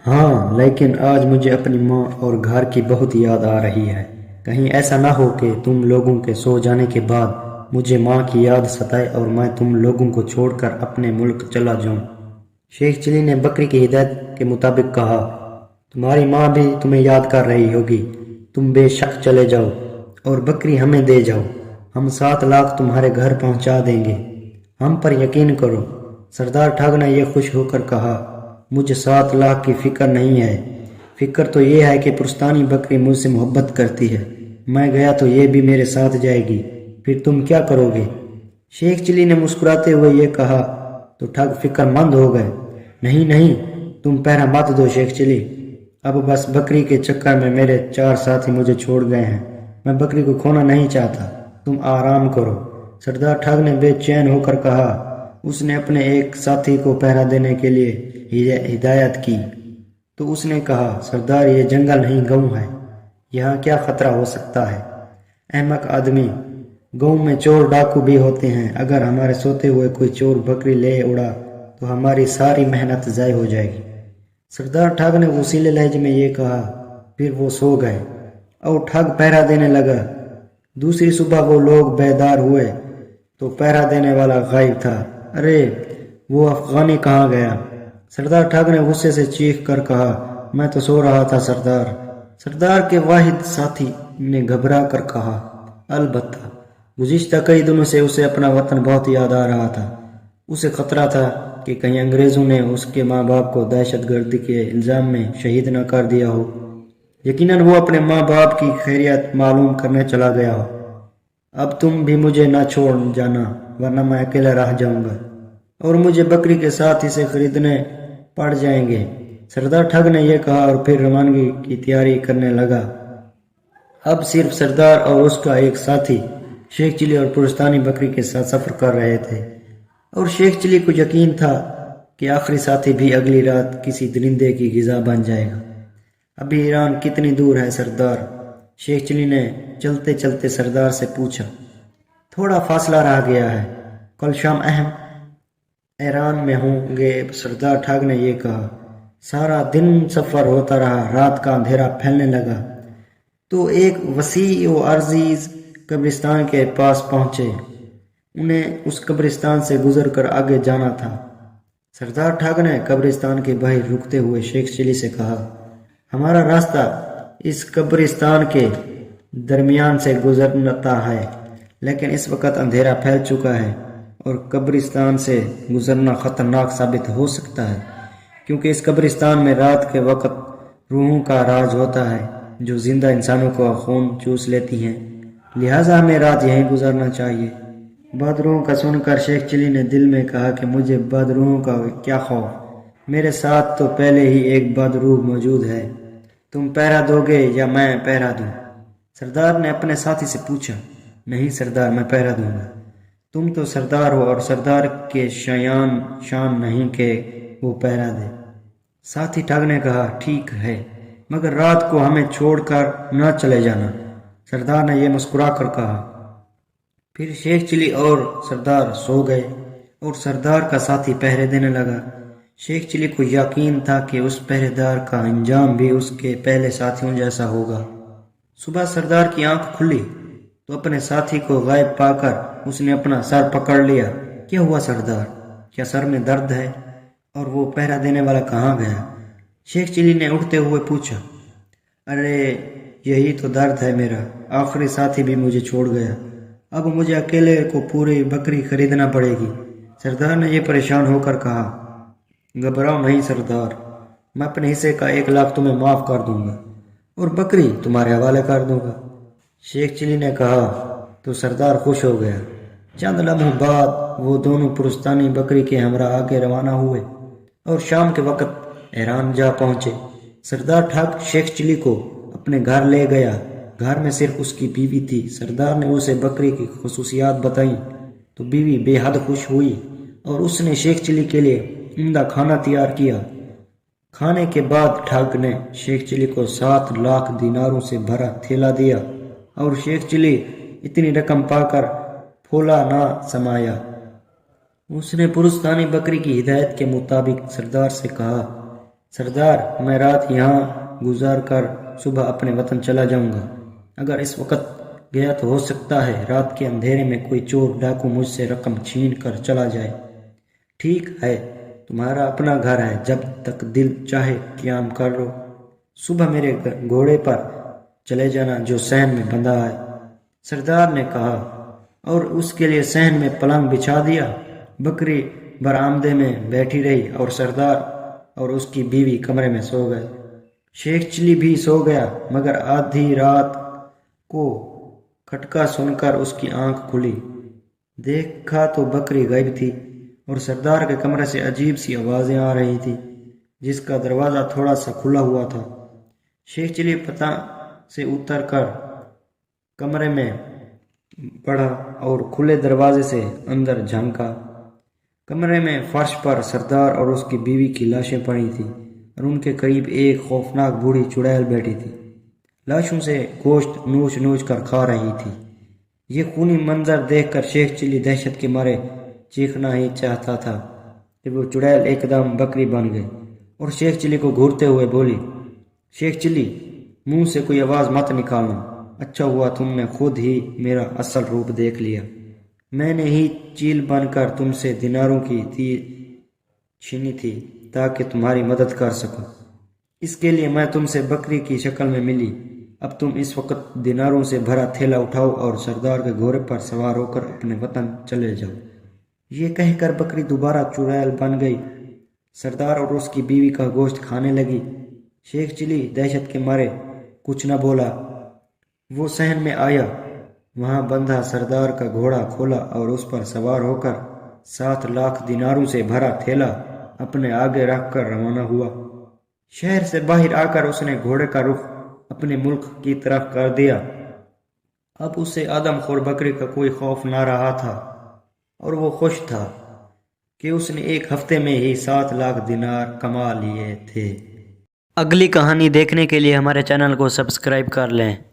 ہاں، لیکن آج مجھے اپنی ماں اور گھر کی بہت یاد آ رہی ہے۔ کہیں ایسا نہ ہو کہ تم لوگوں کے سو جانے کے بعد مجھے ماں کی یاد ستائے اور میں تم لوگوں کو چھوڑ کر اپنے ملک چلا جاؤں۔ شیخ چلی نے بکری کی ہدایت کے مطابق کہا، تمہاری ماں بھی تمہیں یاد کر رہی ہوگی۔ تم بے شک چلے جاؤ اور بکری ہمیں دے جاؤ۔ ہم 7 لاکھ تمہارے گھر پہنچا دیں گے۔ ہم پر یقین کرو۔ سردار ٹھگ نے یہ خوش ہو کر کہا، مجھے 7 لاکھ کی فکر نہیں ہے۔ فکر تو یہ ہے کہ پرستانی بکری مجھ سے محبت کرتی ہے۔ میں گیا تو یہ بھی میرے ساتھ جائے گی۔ پھر تم کیا کرو گے؟ شیخ چلی نے مسکراتے ہوئے یہ کہا تو ٹھگ فکر مند ہو گئے۔ نہیں نہیں، تم پہرا مت دو شیخ چلی۔ اب بس بکری کے چکر میں میرے 4 ساتھی مجھے چھوڑ گئے ہیں۔ میں بکری کو کھونا نہیں چاہتا۔ تم آرام کرو۔ سردار ٹھگ نے بے چین ہو کر کہا۔ اس نے اپنے ایک ساتھی کو پہرا دینے کے لیے ہدایت کی تو اس نے کہا، سردار یہ جنگل نہیں گاؤں ہے، یہاں کیا خطرہ ہو سکتا ہے؟ احمق آدمی، گاؤں میں چور ڈاکو بھی ہوتے ہیں۔ اگر ہمارے سوتے ہوئے کوئی چور بکری لے اڑا تو ہماری ساری محنت ضائع ہو جائے گی۔ سردار ٹھگ نے وسیلے لہجے میں یہ کہا، پھر وہ سو گئے اور ٹھگ پہرا دینے لگا۔ دوسری صبح وہ لوگ بیدار ہوئے تو پہرا دینے والا غائب تھا۔ ارے وہ افغانی کہاں گیا؟ سردار ٹھگ نے غصے سے چیخ کر کہا، میں تو سو رہا تھا سردار۔ سردار کے واحد ساتھی نے گھبرا کر کہا، البتہ گزشتہ کئی دنوں سے اسے اپنا وطن بہت یاد آ رہا تھا۔ اسے خطرہ تھا کہ کہیں انگریزوں نے اس کے ماں باپ کو دہشت گردی کے الزام میں شہید نہ کر دیا ہو۔ یقیناً وہ اپنے ماں باپ کی خیریت معلوم کرنے چلا گیا ہو۔ اب تم بھی مجھے نہ چھوڑ جانا ورنہ میں اکیلا رہ جاؤں گا اور مجھے بکری کے ساتھ اسے خریدنے پڑ جائیں گے۔ سردار ٹھگ نے یہ کہا اور پھر روانگی کی تیاری کرنے لگا۔ اب صرف سردار اور اس کا ایک ساتھی شیخ چلی اور پرستانی بکری کے ساتھ سفر کر رہے تھے، اور شیخ چلی کو یقین تھا کہ آخری ساتھی بھی اگلی رات کسی درندے کی غذا بن جائے گا۔ ابھی ایران کتنی دور ہے سردار؟ شیخ چلی نے چلتے چلتے سردار سے پوچھا۔ تھوڑا فاصلہ رہ گیا ہے، کل شام ایران میں ہوں گے، سردار ٹھگ نے یہ کہا۔ سارا دن سفر ہوتا رہا، رات کا اندھیرا پھیلنے لگا تو ایک وسیع و عریض قبرستان کے پاس پہنچے۔ انہیں اس قبرستان سے گزر کر آگے جانا تھا۔ سردار ٹھگ نے قبرستان کے باہر رکتے ہوئے شیخ چلی سے کہا، ہمارا راستہ اس قبرستان کے درمیان سے گزرتا ہے، لیکن اس وقت اندھیرا پھیل چکا ہے اور قبرستان سے گزرنا خطرناک ثابت ہو سکتا ہے، کیونکہ اس قبرستان میں رات کے وقت روحوں کا راج ہوتا ہے جو زندہ انسانوں کا خون چوس لیتی ہیں، لہٰذا ہمیں رات یہیں گزارنا چاہیے۔ بدروحوں کا سن کر شیخ چلی نے دل میں کہا کہ مجھے بدروحوں کا کیا خوف، میرے ساتھ تو پہلے ہی ایک بدروح موجود ہے۔ تم پہرا دو گے یا میں پہرا دوں؟ سردار نے اپنے ساتھی سے پوچھا۔ نہیں سردار، میں پہرا دوں گا۔ تم تو سردار ہو اور سردار کے شان نہیں کہ وہ پہرا دے۔ ساتھی ٹھگ نے کہا، ٹھیک ہے، مگر رات کو ہمیں چھوڑ کر نہ چلے جانا۔ سردار نے یہ مسکرا کر کہا۔ پھر شیخ چلی اور سردار سو گئے اور سردار کا ساتھی پہرے دینے لگا۔ شیخ چلی کو یقین تھا کہ اس پہرے دار کا انجام بھی اس کے پہلے ساتھیوں جیسا ہوگا۔ صبح سردار کی آنکھ کھلی تو اپنے ساتھی کو غائب پا کر اس نے اپنا سر پکڑ لیا۔ کیا ہوا سردار؟ کیا سر میں درد ہے؟ اور وہ پہرا دینے والا کہاں گیا؟ شیخ چلی نے اٹھتے ہوئے پوچھا۔ ارے یہی تو درد ہے میرا، آخری ساتھی بھی مجھے چھوڑ گیا، اب مجھے اکیلے کو پوری بکری خریدنا پڑے گی۔ سردار نے یہ پریشان ہو کر کہا، گھبراؤ نہیں سردار، میں اپنے حصے کا 1 لاکھ تمہیں معاف کر دوں گا اور بکری تمہارے حوالے کر دوں گا۔ شیخ چلی نے کہا تو سردار خوش ہو گیا۔ چند لمحوں بعد وہ دونوں پرستانی بکری کے ہمراہ آگے روانہ ہوئے اور شام کے وقت ایران جا پہنچے۔ سردار ٹھگ شیخ چلی کو اپنے گھر لے گیا۔ گھر میں صرف اس کی بیوی تھی۔ سردار نے اسے بکری کی خصوصیات بتائیں تو بیوی بے حد خوش ہوئی اور اس نے شیخ چلی کے لیے عمدہ کھانا تیار کیا۔ کھانے کے بعد ٹھگ نے شیخ چلی کو 7 لاکھ دیناروں سے بھرا تھیلا دیا اور شیخ چلی اتنی رقم پا کر پھولا نہ سمایا۔ اس نے پرستانی بکری کی ہدایت کے مطابق سردار سے کہا، سردار، میں رات یہاں گزار کر صبح اپنے وطن چلا جاؤں گا۔ اگر اس وقت گیا تو ہو سکتا ہے رات کے اندھیرے میں کوئی چور ڈاکو مجھ سے رقم چھین کر چلا جائے۔ ٹھیک ہے، تمہارا اپنا گھر ہے، جب تک دل چاہے قیام کر لو۔ صبح میرے گھوڑے پر چلے جانا جو صحن میں بندھا ہے، سردار نے کہا، اور اس کے لیے صحن میں پلنگ بچھا دیا۔ بکری برآمدے میں بیٹھی رہی اور سردار اور اس کی بیوی کمرے میں سو گئے۔ شیخ چلی بھی سو گیا، مگر آدھی رات کو کھٹکا سن کر اس کی آنکھ کھلی۔ دیکھا تو بکری غائب تھی اور سردار کے کمرے سے عجیب سی آوازیں آ رہی تھی، جس کا دروازہ تھوڑا سا کھلا ہوا تھا۔ شیخ چلی پتہ سے اتر کر کمرے میں بڑھا اور کھلے دروازے سے اندر جھانکا۔ کمرے میں فرش پر سردار اور اس کی بیوی کی لاشیں پڑی تھیں اور ان کے قریب ایک خوفناک بوڑھی چڑیل بیٹھی تھی، لاشوں سے گوشت نوچ نوچ کر کھا رہی تھی۔ یہ خونی منظر دیکھ کر شیخ چلی دہشت کے مارے چیخنا ہی چاہتا تھا کہ وہ چڑیل ایک دم بکری بن گئی اور شیخ چلی کو گھورتے ہوئے بولی، شیخ چلی، منہ سے کوئی آواز مت نکالنا، اچھا ہوا تم نے خود ہی میرا اصل روپ دیکھ لیا۔ میں نے ہی چیل بن کر تم سے دیناروں کی تیر چھینی تھی تاکہ تمہاری مدد کر سکوں، اس کے لیے میں تم سے بکری کی شکل میں ملی۔ اب تم اس وقت دیناروں سے بھرا تھیلا اٹھاؤ اور سردار کے گھوڑے پر سوار ہو کر اپنے وطن چلے جاؤ۔ یہ کہہ کر بکری دوبارہ چڑیل بن گئی۔ سردار اور اس کی بیوی کا گوشت کھانے لگی۔ شیخ چلی دہشت کے مارے کچھ نہ بولا۔ وہ صحن میں آیا، وہاں بندھا سردار کا گھوڑا کھولا اور اس پر سوار ہو کر 7 لاکھ دیناروں سے بھرا تھیلا اپنے آگے رکھ کر روانہ ہوا۔ شہر سے باہر آ کر اس نے گھوڑے کا رخ اپنے ملک کی طرف کر دیا۔ اب اسے آدم خور بکری کا کوئی خوف نہ رہا تھا اور وہ خوش تھا کہ اس نے ایک ہفتے میں ہی 7 لاکھ دینار کما لیے تھے۔ اگلی کہانی دیکھنے کے لیے ہمارے چینل کو سبسکرائب کر لیں۔